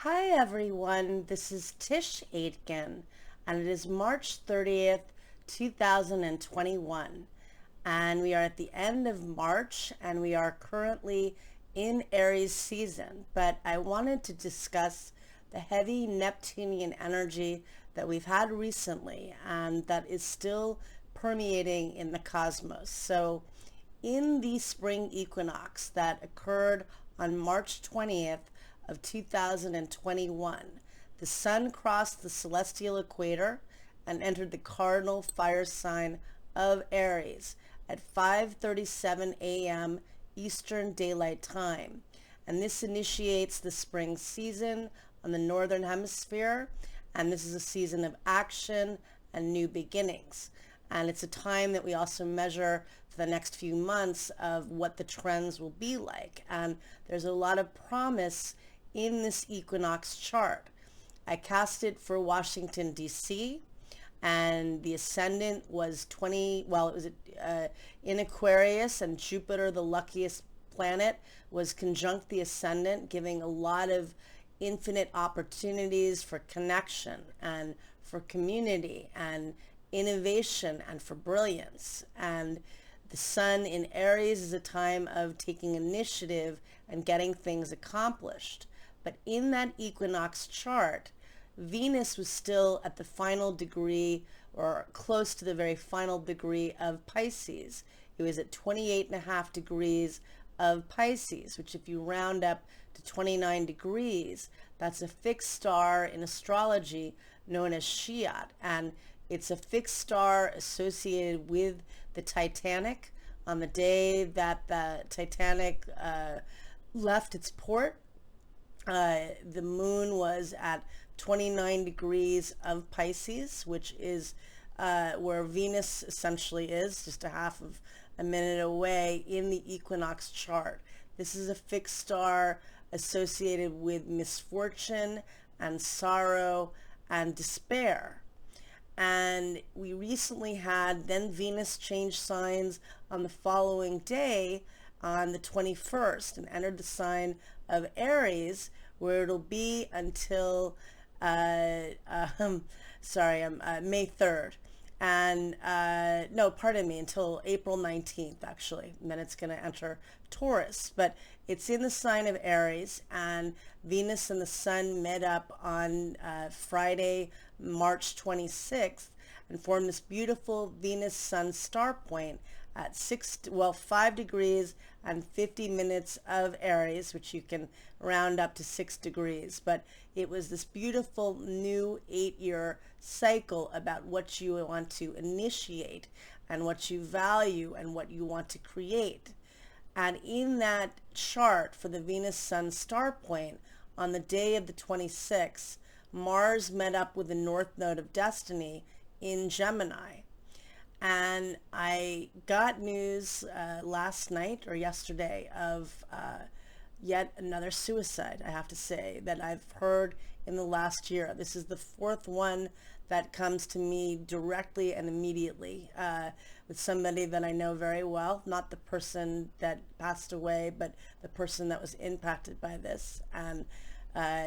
Hi everyone, this is Tisch Aitken, and it is March 30th, 2021, and we are at the end of March, and we are currently in Aries season, but I wanted to discuss the heavy Neptunian energy that we've had recently and that is still permeating in the cosmos. So in the spring equinox that occurred on March 20th of 2021, the sun crossed the celestial equator and entered the cardinal fire sign of Aries at 5:37 a.m. Eastern Daylight Time. And this initiates the spring season on the northern hemisphere, and this is a season of action and new beginnings. And it's a time that we also measure for the next few months of what the trends will be like. And there's a lot of promise in this equinox chart. I cast it for Washington, D.C., and the ascendant was in Aquarius, and Jupiter, the luckiest planet, was conjunct the ascendant, giving a lot of infinite opportunities for connection and for community and innovation and for brilliance. And the sun in Aries is a time of taking initiative and getting things accomplished. But in that equinox chart, Venus was still at the final degree or close to the very final degree of Pisces. It was at 28.5 degrees of Pisces, which if you round up to 29 degrees, that's a fixed star in astrology known as Shiat. And it's a fixed star associated with the Titanic. On the day that the Titanic left its port, the moon was at 29 degrees of Pisces, which is where Venus essentially is, just a half of a minute away in the equinox chart. This is a fixed star associated with misfortune and sorrow and despair. And we recently had then Venus change signs on the following day on the 21st and entered the sign of Aries, where it'll be until May 3rd. And until April 19th, actually. And then it's going to enter Taurus. But it's in the sign of Aries, and Venus and the sun met up on Friday, March 26th, and formed this beautiful Venus-Sun star point at 5 degrees and 50 minutes of Aries, which you can round up to 6 degrees. But it was this beautiful new 8-year cycle about what you want to initiate and what you value and what you want to create. And in that chart for the Venus-Sun star point, on the day of the 26th, Mars met up with the North Node of Destiny in Gemini. And I got news last night or yesterday of yet another suicide, I have to say, that I've heard in the last year. This is the fourth one that comes to me directly and immediately with somebody that I know very well, not the person that passed away, but the person that was impacted by this. And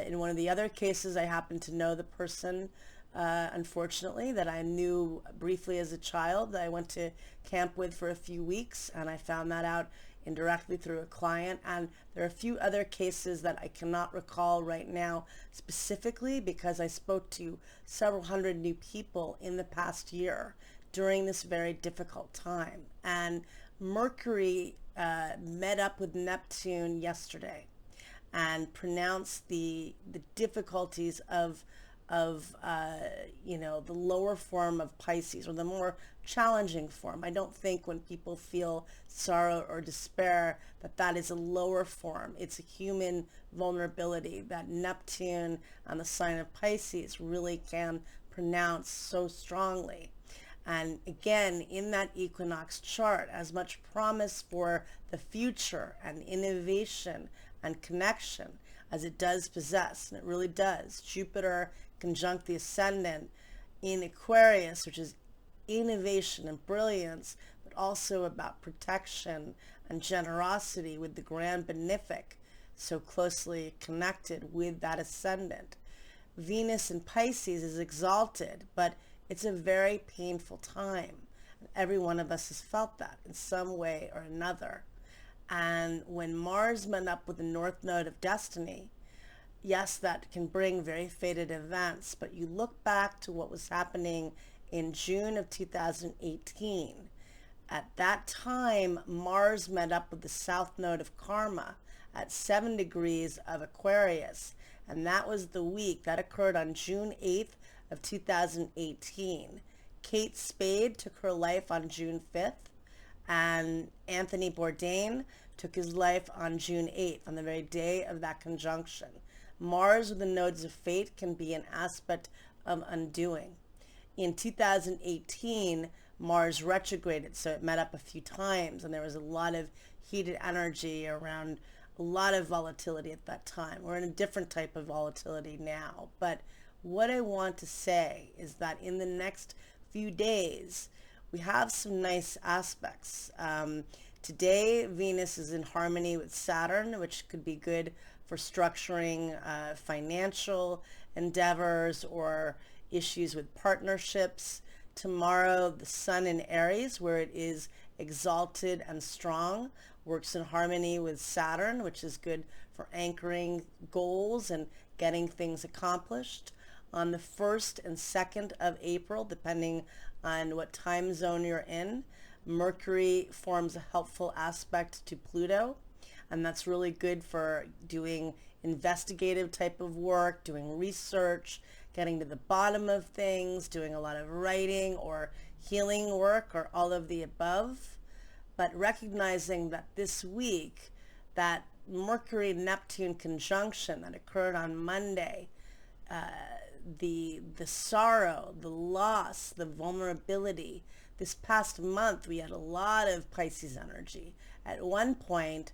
in one of the other cases, I happen to know the person, unfortunately, that I knew briefly as a child, that I went to camp with for a few weeks, and I found that out indirectly through a client. And there are a few other cases that I cannot recall right now specifically, because I spoke to several hundred new people in the past year during this very difficult time. And Mercury met up with Neptune yesterday and pronounced the difficulties of the lower form of Pisces, or the more challenging form. I don't think when people feel sorrow or despair that is a lower form. It's a human vulnerability that Neptune and the sign of Pisces really can pronounce so strongly. And again, in that equinox chart, as much promise for the future and innovation and connection as it does possess, and it really does. Jupiter conjunct the ascendant in Aquarius, which is innovation and brilliance, but also about protection and generosity with the grand benefic. so closely connected with that ascendant. Venus in Pisces is exalted, but it's a very painful time. Every one of us has felt that in some way or another. And when Mars met up with the North Node of Destiny, yes, that can bring very fated events, but you look back to what was happening in June of 2018. At that time, Mars met up with the South Node of Karma at 7 degrees of Aquarius, and that was the week that occurred on June 8th of 2018. Kate Spade took her life on June 5th, and Anthony Bourdain took his life on June 8th, on the very day of that conjunction. Mars with the nodes of fate can be an aspect of undoing. In 2018, Mars retrograded, so it met up a few times, and there was a lot of heated energy around a lot of volatility at that time. We're in a different type of volatility now, but what I want to say is that in the next few days, we have some nice aspects. Today, Venus is in harmony with Saturn, which could be good for structuring financial endeavors or issues with partnerships. Tomorrow, the Sun in Aries, where it is exalted and strong, works in harmony with Saturn, which is good for anchoring goals and getting things accomplished. On the 1st and 2nd of April, depending on what time zone you're in, Mercury forms a helpful aspect to Pluto, and that's really good for doing investigative type of work, doing research, getting to the bottom of things, doing a lot of writing or healing work or all of the above. But recognizing that this week, that Mercury-Neptune conjunction that occurred on Monday, the sorrow, the loss, the vulnerability. This past month, we had a lot of Pisces energy. At one point,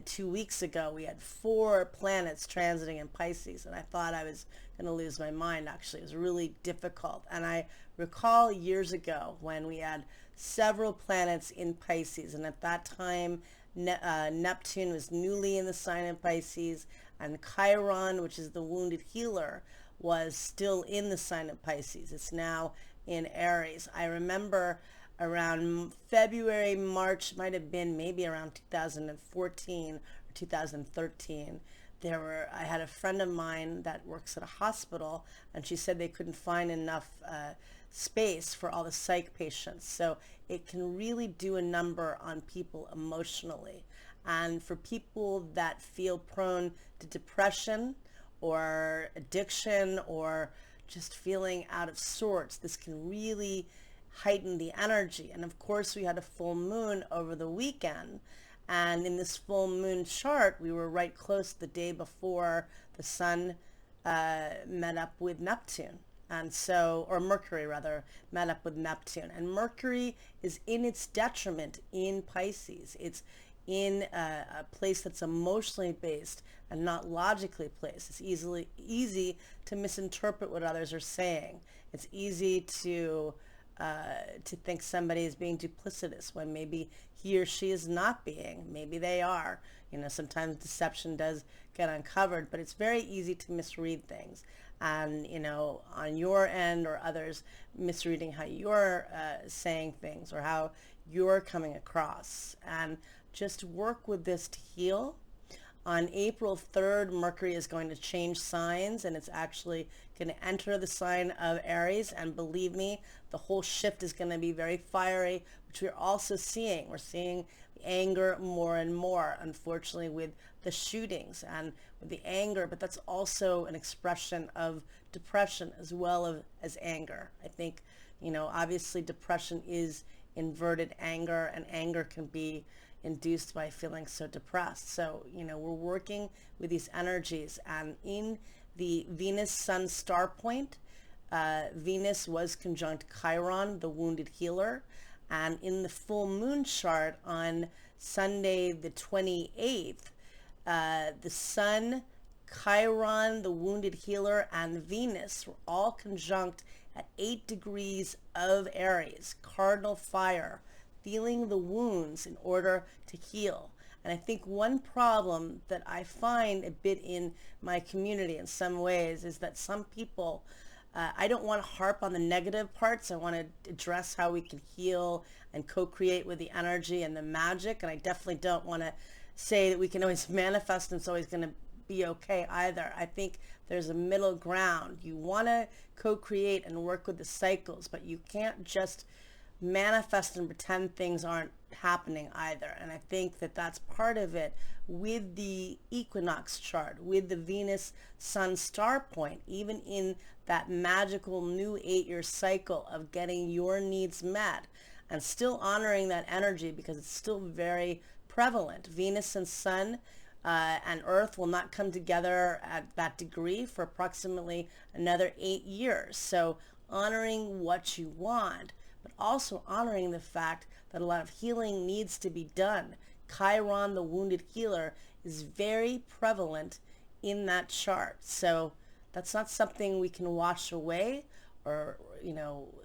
2 weeks ago, we had 4 planets transiting in Pisces, and I thought I was going to lose my mind, actually. It was really difficult. And I recall years ago when we had several planets in Pisces, and at that time, Neptune was newly in the sign of Pisces, and Chiron, which is the wounded healer, was still in the sign of Pisces. It's now in Aries. I remember around February, March, might have been maybe around 2014 or 2013. I had a friend of mine that works at a hospital, and she said they couldn't find enough space for all the psych patients. So it can really do a number on people emotionally. And for people that feel prone to depression or addiction or just feeling out of sorts, this can really heighten the energy. And of course, we had a full moon over the weekend. And in this full moon chart, we were right close the day before the sun met up with Neptune. And so, or Mercury rather, met up with Neptune. And Mercury is in its detriment in Pisces. It's in a place that's emotionally based and not logically placed. It's easy to misinterpret what others are saying. It's easy to think somebody is being duplicitous when maybe he or she is not being. Maybe they are. You know, sometimes deception does get uncovered, but it's very easy to misread things. And, you know, on your end or others misreading how you're saying things or how you're coming across. And just work with this to heal. On April 3rd, Mercury is going to change signs, and it's actually going to enter the sign of Aries. And believe me, the whole shift is going to be very fiery, which we're also seeing. We're seeing anger more and more, unfortunately, with the shootings and with the anger, but that's also an expression of depression as well as anger. I think, you know, obviously depression is inverted anger, and anger can be induced by feeling so depressed. So, you know, we're working with these energies, and in the Venus Sun star point, Venus was conjunct Chiron, the wounded healer, and in the full moon chart on Sunday the 28th, the Sun, Chiron, the wounded healer, and Venus were all conjunct at 8 degrees of Aries, cardinal fire, feeling the wounds in order to heal. And I think one problem that I find a bit in my community in some ways is that some people, I don't want to harp on the negative parts. I want to address how we can heal and co-create with the energy and the magic. And I definitely don't want to say that we can always manifest and it's always going to be okay either. I think there's a middle ground. You want to co-create and work with the cycles, but you can't just manifest and pretend things aren't happening either. And I think that that's part of it with the equinox chart, with the Venus Sun star point, even in that magical new 8-year cycle of getting your needs met and still honoring that energy because it's still very prevalent. Venus and Sun and Earth will not come together at that degree for approximately another 8 years. So honoring what you want, but also honoring the fact that a lot of healing needs to be done. Chiron, the wounded healer, is very prevalent in that chart. So that's not something we can wash away or,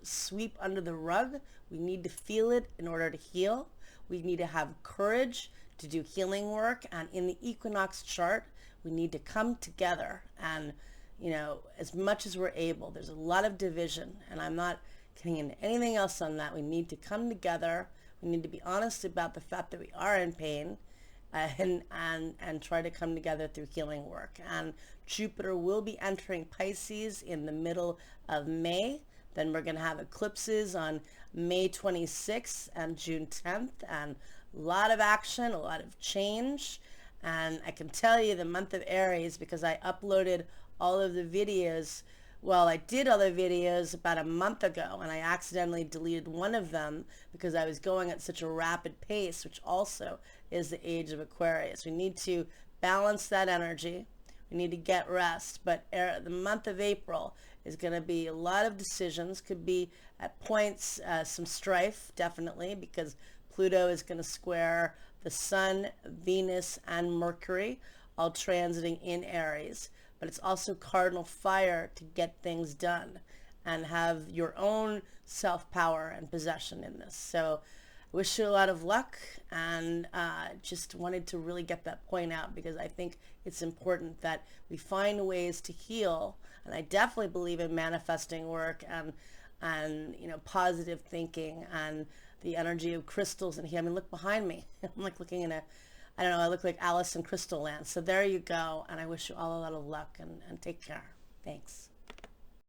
sweep under the rug. We need to feel it in order to heal. We need to have courage to do healing work. And in the equinox chart, we need to come together and, as much as we're able. There's a lot of division, and I'm not getting into anything else on that. We need to come together. We need to be honest about the fact that we are in pain, and try to come together through healing work. And Jupiter will be entering Pisces in the middle of May. Then we're going to have eclipses on May 26th and June 10th, and a lot of action, a lot of change. And I can tell you the month of Aries, because I uploaded all of the videos. Well, I did other videos about a month ago, and I accidentally deleted one of them because I was going at such a rapid pace, which also is the age of Aquarius. We need to balance that energy. We need to get rest. But the month of April is going to be a lot of decisions. Could be at points some strife, definitely, because Pluto is going to square the Sun, Venus, and Mercury, all transiting in Aries. But it's also cardinal fire to get things done and have your own self-power and possession in this. So I wish you a lot of luck, and just wanted to really get that point out because I think it's important that we find ways to heal. And I definitely believe in manifesting work and positive thinking and the energy of crystals and here. I mean, look behind me. I'm like looking in I don't know, I look like Alice in Crystal Land. So there you go. And I wish you all a lot of luck and take care. Thanks.